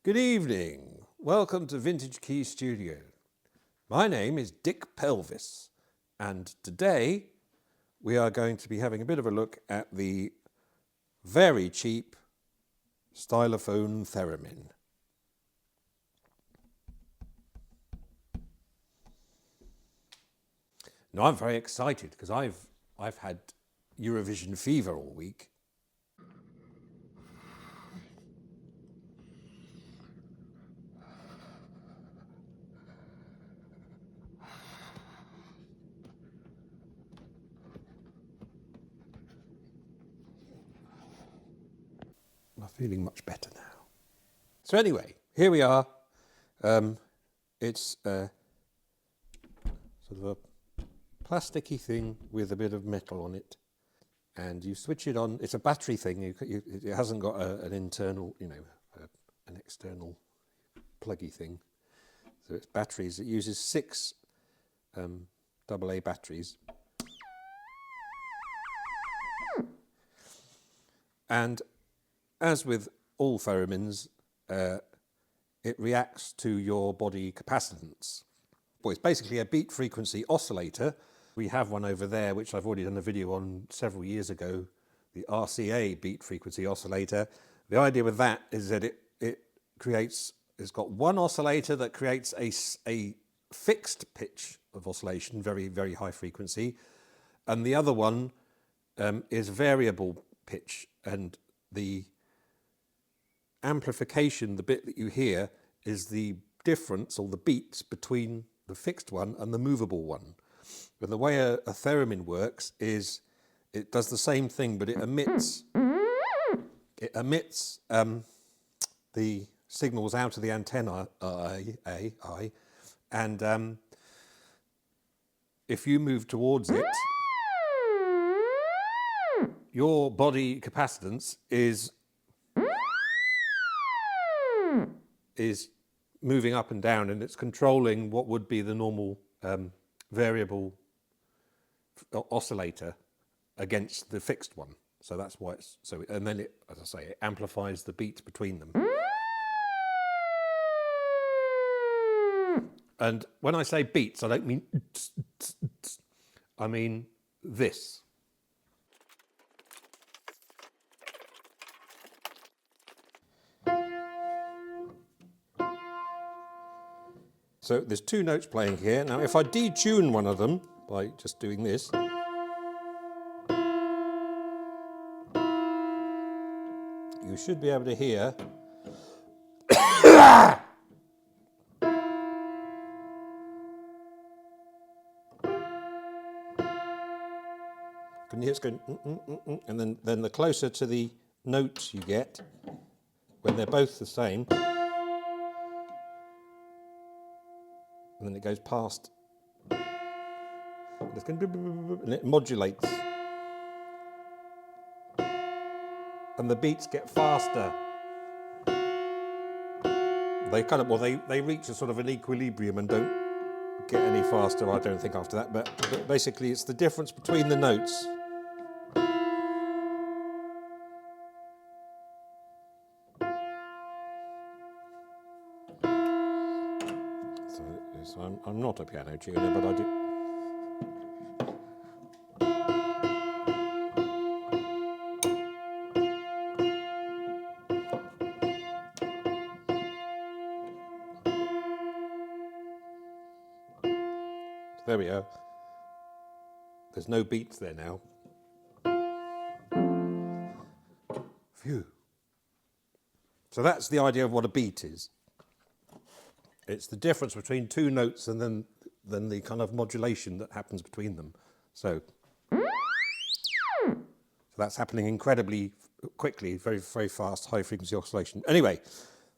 Good evening. Welcome to Vintage Key Studio. My name is Dick Pelvis, and today we are going to be having a bit of a look at the very cheap Stylophone Theremin. Now I'm very excited because I've had Eurovision fever all week. I'm feeling much better now. So anyway, here we are. It's sort of a plasticky thing with a bit of metal on it, and you switch it on. It's a battery thing. It hasn't got an internal, an external pluggy thing. So it's batteries. It uses 6 AA batteries. And as with all theremins, it reacts to your body capacitance. Well, it's basically a beat frequency oscillator. We have one over there, which I've already done a video on several years ago, the RCA beat frequency oscillator. The idea with that is that it's got one oscillator that creates a fixed pitch of oscillation, very, very high frequency, and the other one is variable pitch, and the amplification, the bit that you hear, is the difference or the beats between the fixed one and the movable one. And the way a theremin works is it does the same thing, but it emits the signals out of the antenna, and if you move towards it, your body capacitance is moving up and down, and it's controlling what would be the normal variable oscillator against the fixed one. So that's why it's so. And then it, as I say, it amplifies the beats between them. And when I say beats, I don't mean I mean this. So there's 2 notes playing here. Now if I detune one of them by just doing this, you should be able to hear can you hear it's going and then the closer to the notes you get, when they're both the same, and then it goes past, and it modulates, and the beats get faster. They kind of, well, they reach a sort of an equilibrium and don't get any faster, I don't think, after that. But basically, it's the difference between the notes. So I'm not a piano tuner, but I do. There we are. There's no beats there now. Phew. So that's the idea of what a beat is. It's the difference between 2 notes and then the kind of modulation that happens between them. So that's happening incredibly quickly, very, very fast, high frequency oscillation. Anyway,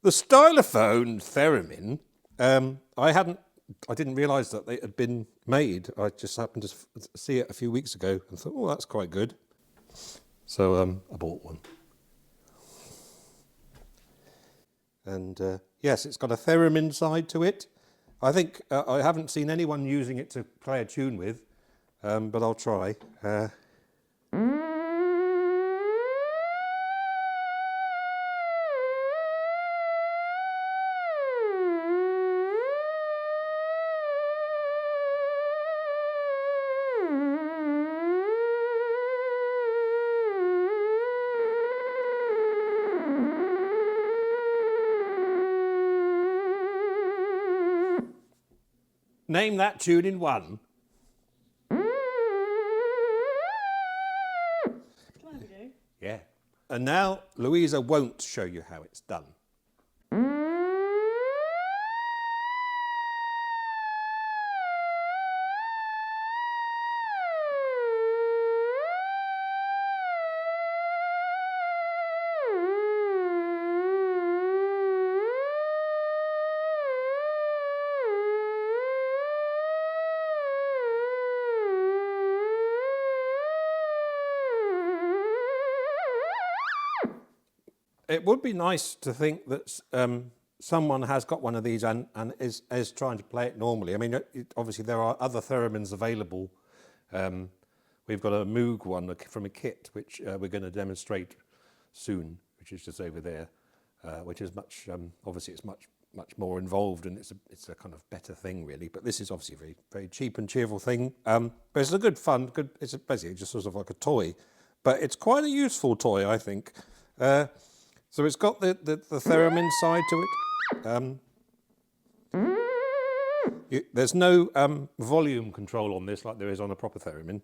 the Stylophone Theremin, I didn't realise that they had been made. I just happened to see it a few weeks ago and thought, oh, that's quite good. So I bought one. And yes, it's got a theremin side to it. I think I haven't seen anyone using it to play a tune with, but I'll try. Name that tune in one. Yeah. And now Louisa won't show you how it's done. It would be nice to think that someone has got one of these and is trying to play it normally. I mean, obviously there are other theremins available. We've got a Moog one from a kit, which we're going to demonstrate soon, which is just over there, which is much, obviously it's much more involved, and it's a kind of better thing really. But this is obviously a very, very cheap and cheerful thing. But it's a good fun, it's basically just sort of like a toy, but it's quite a useful toy, I think. So it's got the theremin side to it. There's no volume control on this like there is on a proper theremin,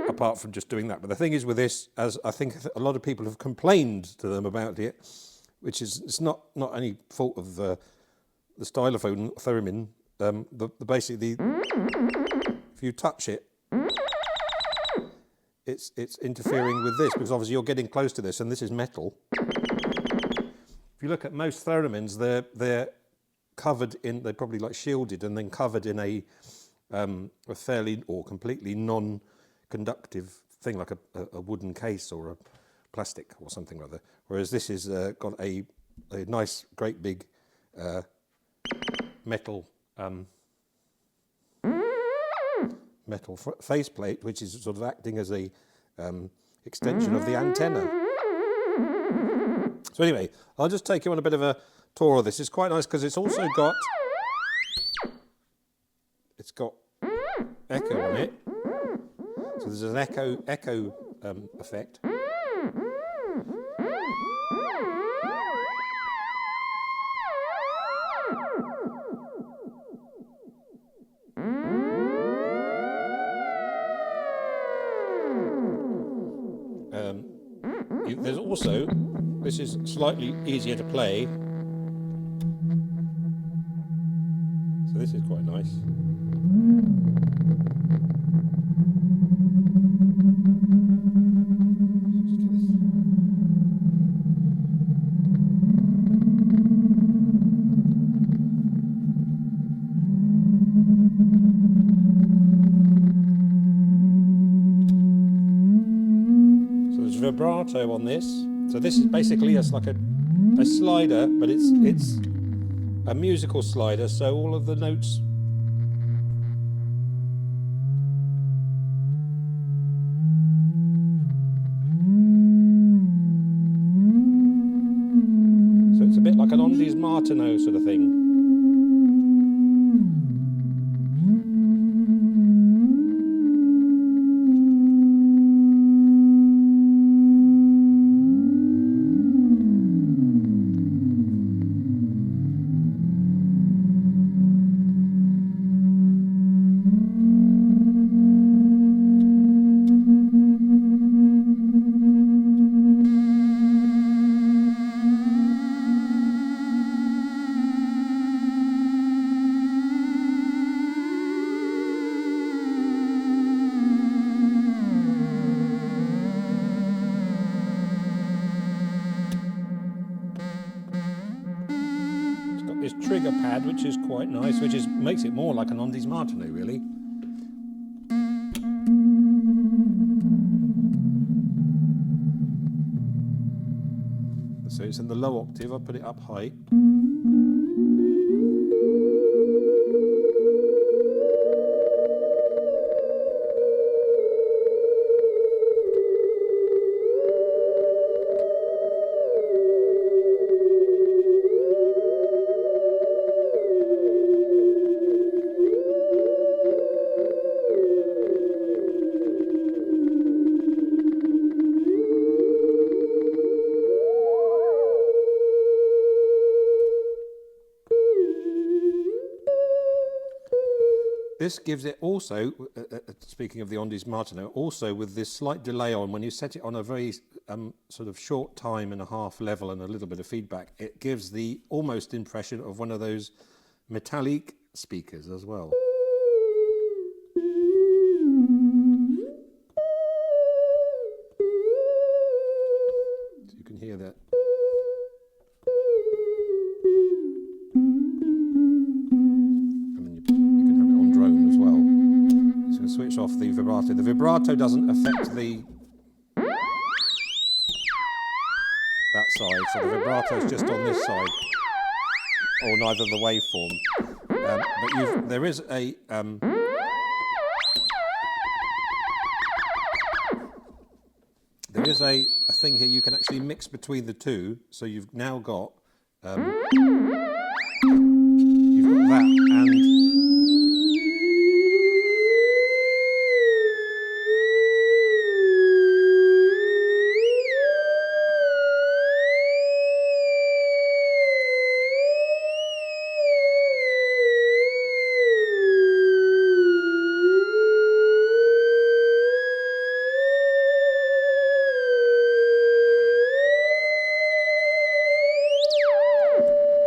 apart from just doing that. But the thing is with this, as I think a lot of people have complained to them about it, which is it's not any fault of the Stylophone Theremin. Basically, if you touch it, it's interfering with this, because obviously you're getting close to this, and this is metal. If you look at most theremins, they're covered in, they're probably like shielded and then covered in a fairly or completely non-conductive thing, like a wooden case or a plastic or something rather. Whereas this is got a nice, great big metal faceplate, which is sort of acting as a extension of the antenna. So anyway, I'll just take you on a bit of a tour of this. It's quite nice because it's also got echo on it. So there's an echo effect. There's also, this is slightly easier to play, so this is quite nice. Vibrato on this, so this is basically it's like a slider, but it's a musical slider, so all of the notes so it's a bit like an Ondes Martineau sort of thing. This trigger pad, which is quite nice, which makes it more like an Ondes Martineau, really. So it's in the low octave. I'll put it up high. This gives it also, speaking of the Ondes Martineau, also with this slight delay on, when you set it on a very sort of short time and a half level and a little bit of feedback, it gives the almost impression of one of those metallic speakers as well. So you can hear that. Switch off the vibrato. The vibrato doesn't affect the that side, so the vibrato is just on this side, or neither the waveform. But there is a thing here you can actually mix between the two. So you've now got that and.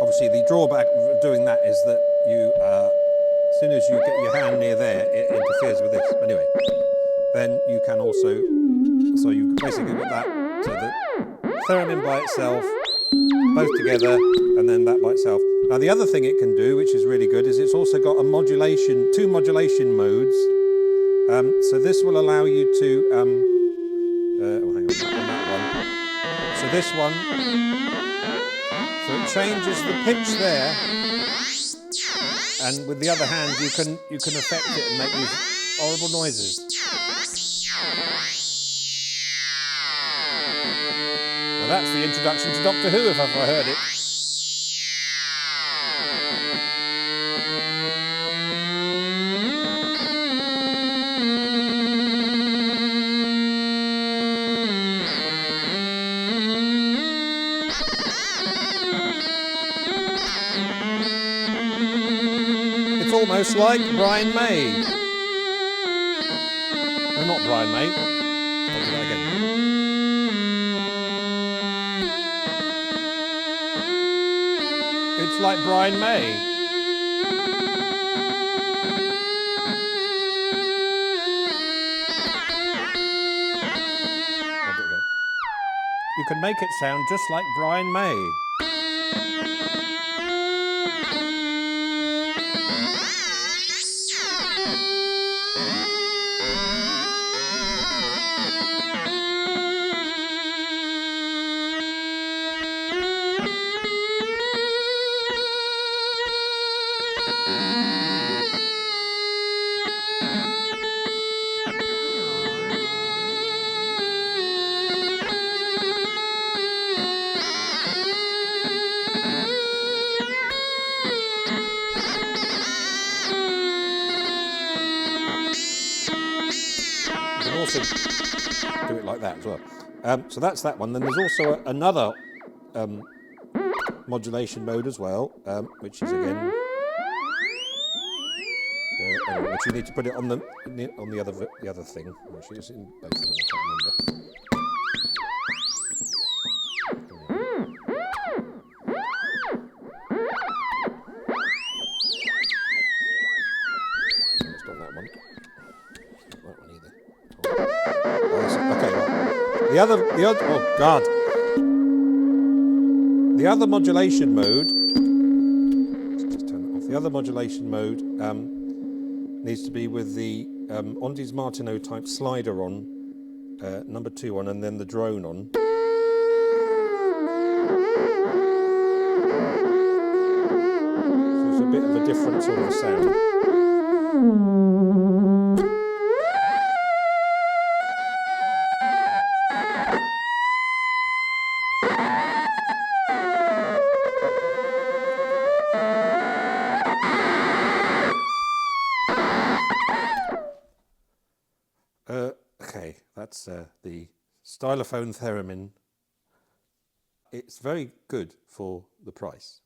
Obviously, the drawback of doing that is that you, as soon as you get your hand near there, it interferes with this. Anyway, then you can also, so you've basically got that, so the theremin by itself, both together, and then that by itself. Now, the other thing it can do, which is really good, is it's also got a modulation, 2 modulation modes. So this will allow you to, hang on that one. So this one. So it changes the pitch there, and with the other hand you can affect it and make these horrible noises. Now that's the introduction to Doctor Who, if I've ever heard it. Almost like Brian May. No, not Brian May. I'll do that again. It's like Brian May. I'll do it again. You can make it sound just like Brian May. Also do it like that as well. So that's that one. Then there's also another modulation mode as well, which is again, which you need to put it on the other thing. Actually, it's in both of them. I can't remember. It's not that one. Not that one either. Okay, well, the other, oh God. The other modulation mode, let's just turn it off. The other modulation mode needs to be with the Ondes Martineau type slider on, number 2 on, and then the drone on. So it's a bit of a different sort of sound. Okay, that's the Stylophone Theremin. It's very good for the price.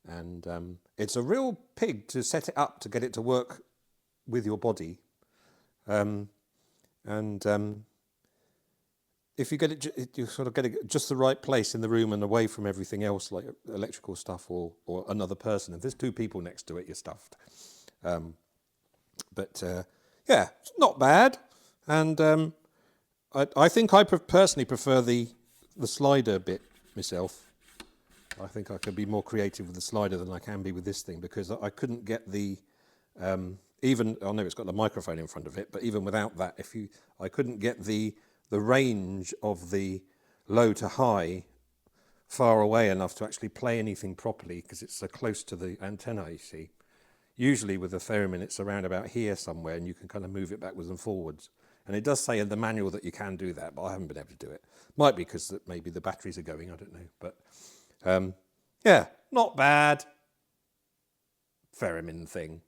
And it's a real pig to set it up to get it to work with your body. If you get it, you sort of get it just the right place in the room and away from everything else, like electrical stuff or another person. If there's two people next to it, you're stuffed. Yeah, it's not bad. And I think I personally prefer the slider bit myself. I think I can be more creative with the slider than I can be with this thing, because I couldn't get the even, I know it's got the microphone in front of it, but even without that, I couldn't get the range of the low to high far away enough to actually play anything properly, because it's so close to the antenna, you see. Usually with the theremin, it's around about here somewhere, and you can kind of move it backwards and forwards. And it does say in the manual that you can do that, but I haven't been able to do it. Might be because maybe the batteries are going, I don't know. But yeah, not bad. Theremin thing.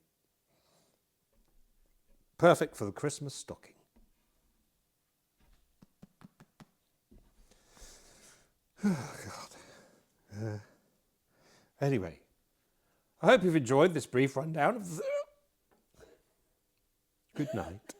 Perfect for the Christmas stocking. Oh, God. Anyway, I hope you've enjoyed this brief rundown of the... Good night.